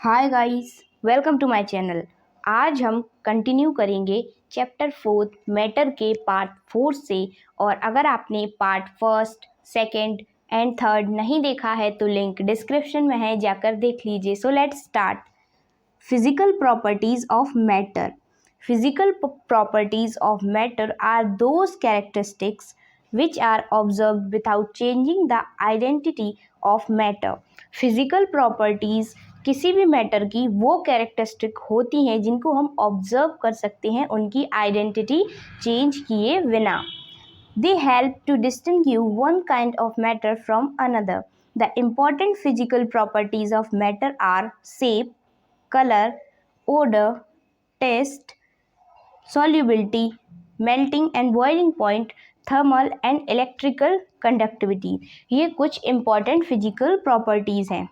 Hi guys, welcome to my channel. आज हम continue करेंगे चैप्टर 4 मैटर के पार्ट 4 से। और अगर आपने part first, second and third नहीं देखा है तो लिंक डिस्क्रिप्शन में है, जाकर देख लीजिए। So let's start. Physical properties of matter. Physical properties of matter are those characteristics which are observed without changing the identity of matter. Physical properties किसी भी मैटर की वो कैरेक्टरिस्टिक होती हैं जिनको हम ऑब्जर्व कर सकते हैं उनकी आइडेंटिटी चेंज किए बिना। They help to distinguish one kind of matter from another. The important physical properties of matter are shape, color, odor, taste, solubility, melting and boiling point, thermal and electrical conductivity. ये कुछ important physical properties हैं।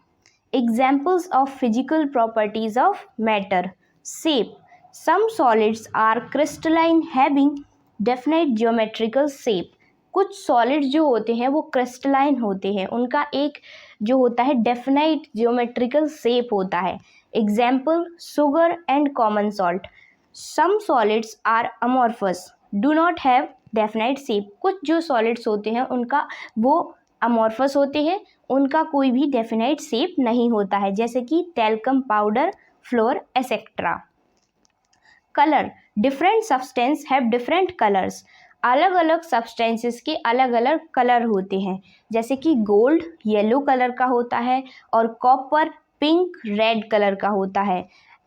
Examples of physical properties of matter. Shape. Some solids are crystalline having definite geometrical shape. कुछ solids जो होते हैं वो crystalline होते हैं, उनका एक जो होता है डेफिनाइट जियोमेट्रिकल शेप होता है। Example sugar and common salt. Some solids are amorphous do not have definite shape. कुछ जो सॉलिड्स होते हैं उनका वो अमॉर्फस होते हैं, उनका कोई भी डेफिनाइट शेप नहीं होता है, जैसे कि talcum powder, floor etcetera. Colour. Different substance have different colours. अलग अलग सब्सटेंसेस के अलग अलग कलर होते हैं, जैसे कि गोल्ड येलो कलर का होता है और कॉपर पिंक रेड कलर का होता है।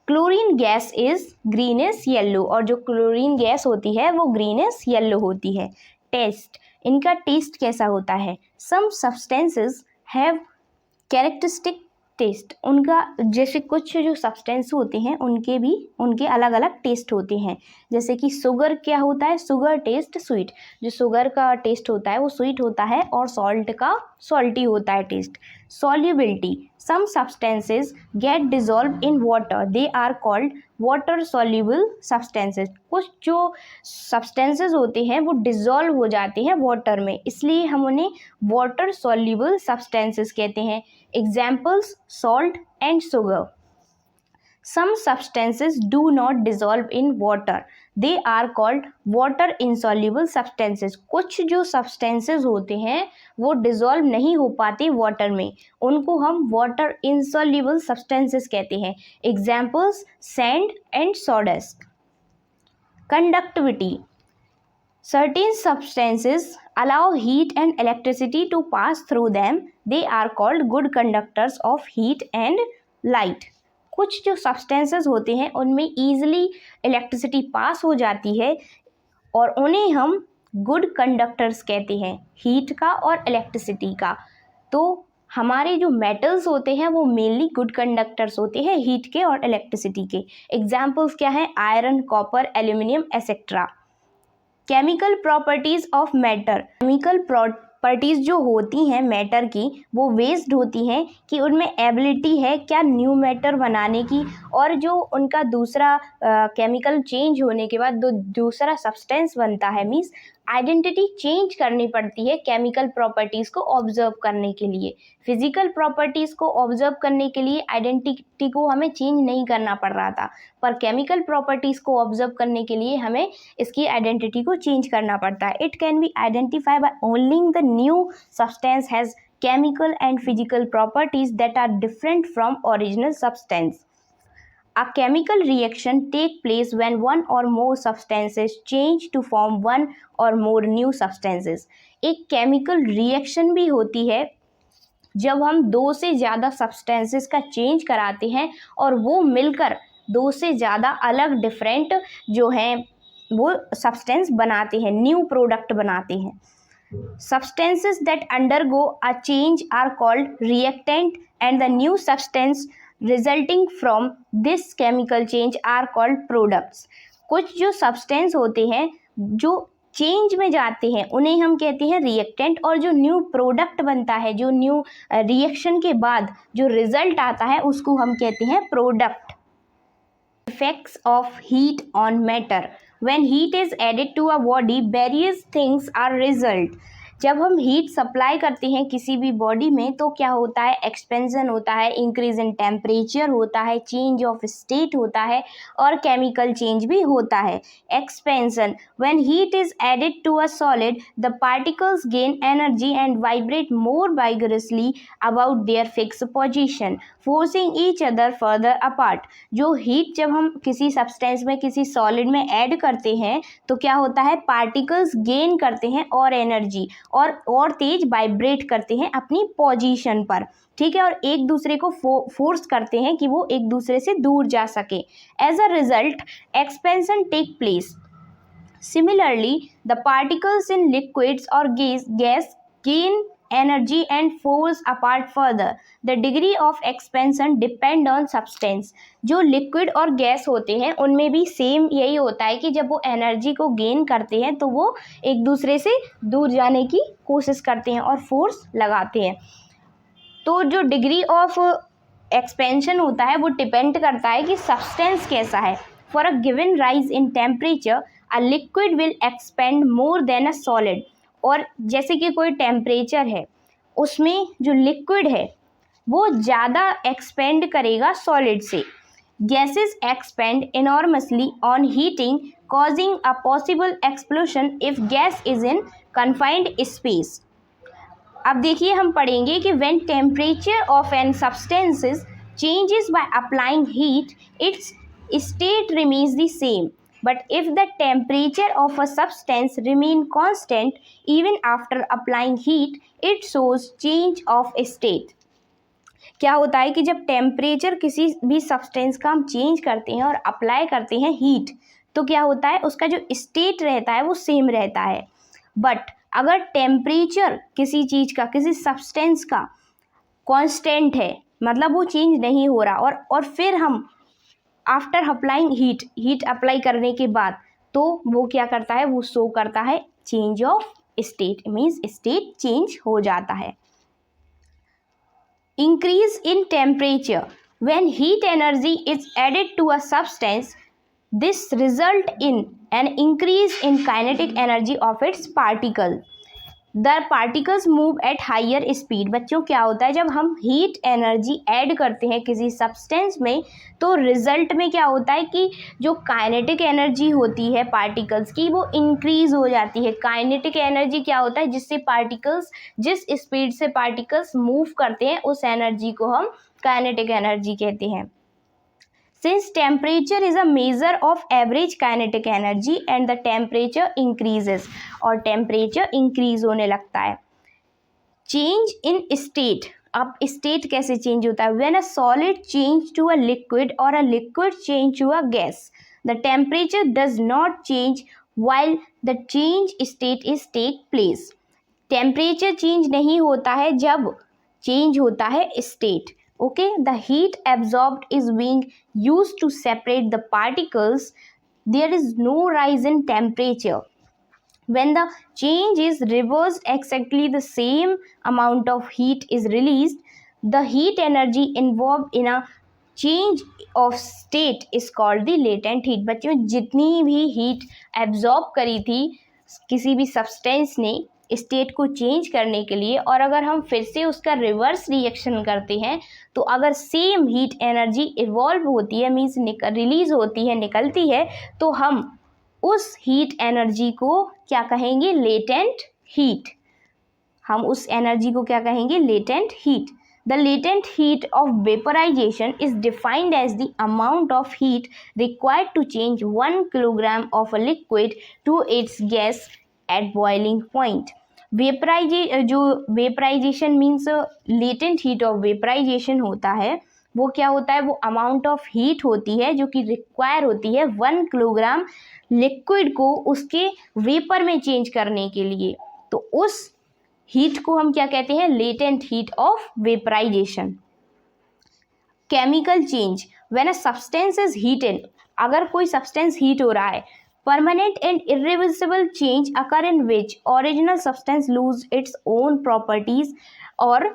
Chlorine gas is greenish yellow, और जो क्लोरीन गैस होती है वो ग्रीनिश येलो होती है। टेस्ट। इनका टेस्ट कैसा होता है। Some substances have characteristic taste. उनका जैसे कुछ जो सब्सटेंस होते हैं उनके अलग अलग टेस्ट होते हैं, जैसे कि शुगर क्या होता है, शुगर टेस्ट स्वीट। जो शुगर का टेस्ट होता है वो स्वीट होता है और सॉल्ट का सॉल्टी होता है taste. Solubility. Some substances get dissolve in water, they are called water soluble substances. कुछ जो सब्सटेंसेस होते हैं वो डिजॉल्व हो जाते हैं वाटर में, इसलिए हम उन्हें वाटर सॉल्युबल सब्सटेंसेस कहते हैं। Examples salt and sugar. Some substances do not dissolve in water. They are called water insoluble substances. कुछ जो substances होते हैं वो dissolve नहीं हो पाते water में, उनको हम water insoluble substances कहते हैं। Examples sand and sawdust. Conductivity. Certain substances allow heat and electricity to pass through them. They are called good conductors of heat and light. कुछ जो सब्सटेंसेस होते हैं उनमें ईजिली इलेक्ट्रिसिटी पास हो जाती है और उन्हें हम गुड कंडक्टर्स कहते हैं, हीट का और इलेक्ट्रिसिटी का। तो हमारे जो मेटल्स होते हैं वो मेनली गुड कंडक्टर्स होते हैं हीट के और इलेक्ट्रिसिटी के। एग्जाम्पल्स क्या हैं, iron, copper, aluminium etcetera. Chemical properties of matter. Chemical properties जो होती हैं मैटर की वो बेस्ड होती हैं कि उनमें एबिलिटी है क्या न्यू मैटर बनाने की, और जो उनका दूसरा केमिकल चेंज होने के बाद दूसरा सब्सटेंस बनता है, मीन्स आइडेंटिटी चेंज करनी पड़ती है केमिकल प्रॉपर्टीज़ को ऑब्जर्व करने के लिए। फिजिकल प्रॉपर्टीज़ को ऑब्जर्व करने के लिए आइडेंटिटी को हमें चेंज नहीं करना पड़ रहा था, पर केमिकल प्रॉपर्टीज़ को ऑब्जर्व करने के लिए हमें इसकी आइडेंटिटी को चेंज करना पड़ता है। It can be identify by only the new substance has chemical and physical properties that are different from original substance. A chemical reaction take place when one or more substances change to form one or more new substances. एक chemical reaction भी होती है जब हम दो से ज़्यादा substances का change कराते हैं और वो मिलकर दो से ज़्यादा अलग different जो हैं वो substance बनाते हैं, new product बनाते हैं। Substances that undergo a change are called reactant and the new substance resulting from this chemical change are called products. कुछ जो substance होते हैं जो चेंज में जाते हैं उन्हें हम कहते हैं रिएक्टेंट, और जो न्यू प्रोडक्ट बनता है, जो न्यू रिएक्शन के बाद जो रिजल्ट आता है उसको हम कहते हैं product. Effects of heat on matter. When heat is added to a body, various things are result. जब हम हीट सप्लाई करते हैं किसी भी बॉडी में तो क्या होता है, एक्सपेंशन होता है, इंक्रीज इन टेम्परेचर होता है, चेंज ऑफ स्टेट होता है और केमिकल चेंज भी होता है। Expansion, when heat is added to a solid the particles gain energy and vibrate more vigorously about their fix position forcing each other further apart. जो heat जब हम किसी सब्सटेंस में, किसी सॉलिड में ऐड करते हैं तो क्या होता है, पार्टिकल्स गेन करते हैं और एनर्जी और तेज वाइब्रेट करते हैं अपनी पोजीशन पर, ठीक है, और एक दूसरे को फोर्स करते हैं कि वो एक दूसरे से दूर जा सके। As a result expansion take place. Similarly, the particles in liquids or gas gain energy and force apart further. The degree of expansion depend on substance. जो लिक्विड और गैस होते हैं उनमें भी सेम यही होता है कि जब वो एनर्जी को गेन करते हैं तो वो एक दूसरे से दूर जाने की कोशिश करते हैं और फोर्स लगाते हैं। तो जो डिग्री ऑफ एक्सपेंशन होता है वो डिपेंड करता है कि सब्सटेंस कैसा है। For a given rise in temperature a liquid will expand more than a solid. और जैसे कि कोई टेम्परेचर है उसमें जो लिक्विड है वो ज़्यादा एक्सपेंड करेगा सॉलिड से। Gases expand enormously on heating causing a possible explosion if gas is in confined space। अब देखिए हम पढ़ेंगे कि when temperature of an substance changes by applying heat its state remains the same, but if the temperature of a substance remain constant even after applying heat it shows change of state। क्या होता है कि जब temperature किसी भी substance का हम change करते हैं और अप्लाई करते हैं हीट तो क्या होता है, उसका जो स्टेट रहता है वो सेम रहता है। बट अगर टेम्परेचर किसी चीज़ का, किसी सब्सटेंस का कांस्टेंट है, मतलब वो चेंज नहीं हो रहा, और फिर हम आफ्टर अप्लाइंग हीट अप्लाई करने के बाद तो वो क्या करता है, वो शो करता है change of state, means state change हो जाता है। Increase in temperature, when heat energy is added to a substance this result in an increase in kinetic energy of its particle। The particles move at higher speed। बच्चों क्या होता है, जब हम heat energy add करते हैं किसी substance में तो रिजल्ट में क्या होता है कि जो काइनेटिक एनर्जी होती है पार्टिकल्स की वो इंक्रीज हो जाती है। काइनेटिक एनर्जी क्या होता है, जिससे पार्टिकल्स, जिस स्पीड से पार्टिकल्स मूव करते हैं उस एनर्जी को हम काइनेटिक एनर्जी कहते हैं। Since temperature is a measure of average kinetic energy and the temperature increases, और temperature increase होने लगता है। Change in state, अब state कैसे change होता है, when a solid change to a liquid or a liquid change to a gas the temperature does not change while the change state is take place। Temperature change नहीं होता है जब change होता है state. Okay, the heat absorbed is being used to separate the particles. There is no rise in temperature. When the change is reversed, exactly the same amount of heat is released. The heat energy involved in a change of state is called the latent heat। बच्चों जितनी भी heat absorb करी थी किसी भी substance ने state को change करने के लिए, और अगर हम फिर से उसका रिवर्स रिएक्शन करते हैं तो अगर सेम हीट एनर्जी इवॉल्व होती है, मीन्स रिलीज होती है, निकलती है, तो हम उस हीट एनर्जी को क्या कहेंगे, लेटेंट हीट। हम उस एनर्जी को क्या कहेंगे, latent heat. The latent heat of vaporization is defined as the amount of heat required to change 1 kilogram of a liquid to its gas at boiling point। जो vaporization means latent heat of vaporization होता है वो क्या होता है, वो amount of heat होती है जो कि रिक्वायर होती है 1 किलोग्राम लिक्विड को उसके वेपर में चेंज करने के लिए। तो उस हीट को हम क्या कहते हैं, latent heat of vaporization. Chemical change, when a substance is heated, अगर कोई सब्सटेंस हीट हो रहा है, permanent and irreversible change occur in which original substance lose its own properties और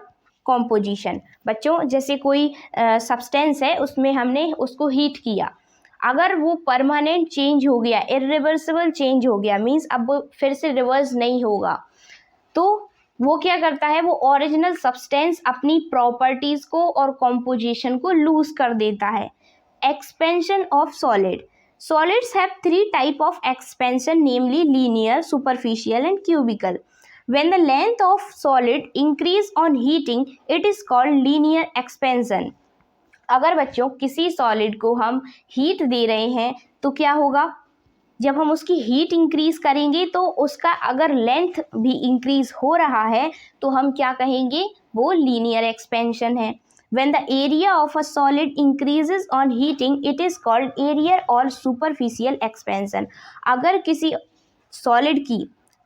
कॉम्पोजिशन। बच्चों जैसे कोई सब्सटेंस है उसमें हमने उसको हीट किया, अगर वो परमानेंट चेंज हो गया, इरिवर्सिबल चेंज हो गया, मीन्स अब वो फिर से रिवर्स नहीं होगा, तो वो क्या करता है, वो ओरिजिनल सब्सटेंस अपनी प्रॉपर्टीज को और कॉम्पोजिशन को लूज कर देता है। Expansion of solid. Solids have three type of expansion, namely linear, superficial and cubical. When the length of solid increase on heating, it is called linear expansion. अगर बच्चों किसी सॉलिड को हम हीट दे रहे हैं तो क्या होगा, जब हम उसकी हीट इंक्रीज करेंगे तो उसका अगर लेंथ भी इंक्रीज हो रहा है तो हम क्या कहेंगे, वो लीनियर एक्सपेंशन है। When the area of a solid increases on heating, it is called area or superficial expansion. अगर किसी सॉलिड की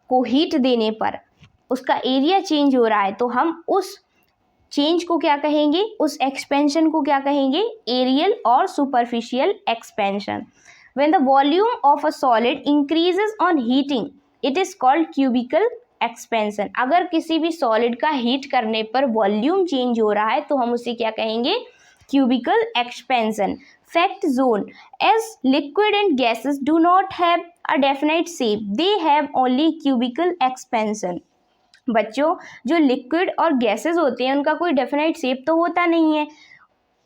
को हीट देने पर उसका एरिया चेंज हो रहा है तो हम उस चेंज को क्या कहेंगे, उस एक्सपेंशन को क्या कहेंगे, एरियल और superficial expansion. When the volume of a solid increases on heating, it is called cubical expansion. अगर किसी भी सॉलिड का हीट करने पर वॉल्यूम चेंज हो रहा है तो हम उसे क्या कहेंगे, क्यूबिकल एक्सपेंशन। फैक्ट जोन। As liquid and gases do not have a definite shape, they have only cubical expansion. बच्चों जो लिक्विड और गैसेस होते हैं उनका कोई डेफिनेट शेप तो होता नहीं है,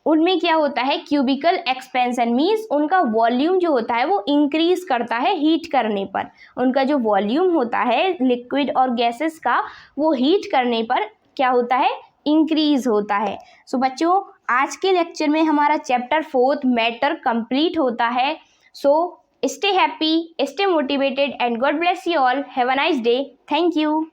उनमें क्या होता है, क्यूबिकल एक्सपेंशन। मीन्स उनका वॉल्यूम जो होता है वो इंक्रीज करता है हीट करने पर। उनका जो वॉल्यूम होता है लिक्विड और गैसेस का, वो हीट करने पर क्या होता है, इंक्रीज होता है। सो बच्चों आज के लेक्चर में हमारा चैप्टर 4 मैटर कंप्लीट होता है। So stay happy, stay motivated and God bless you all. Have a nice day. Thank you.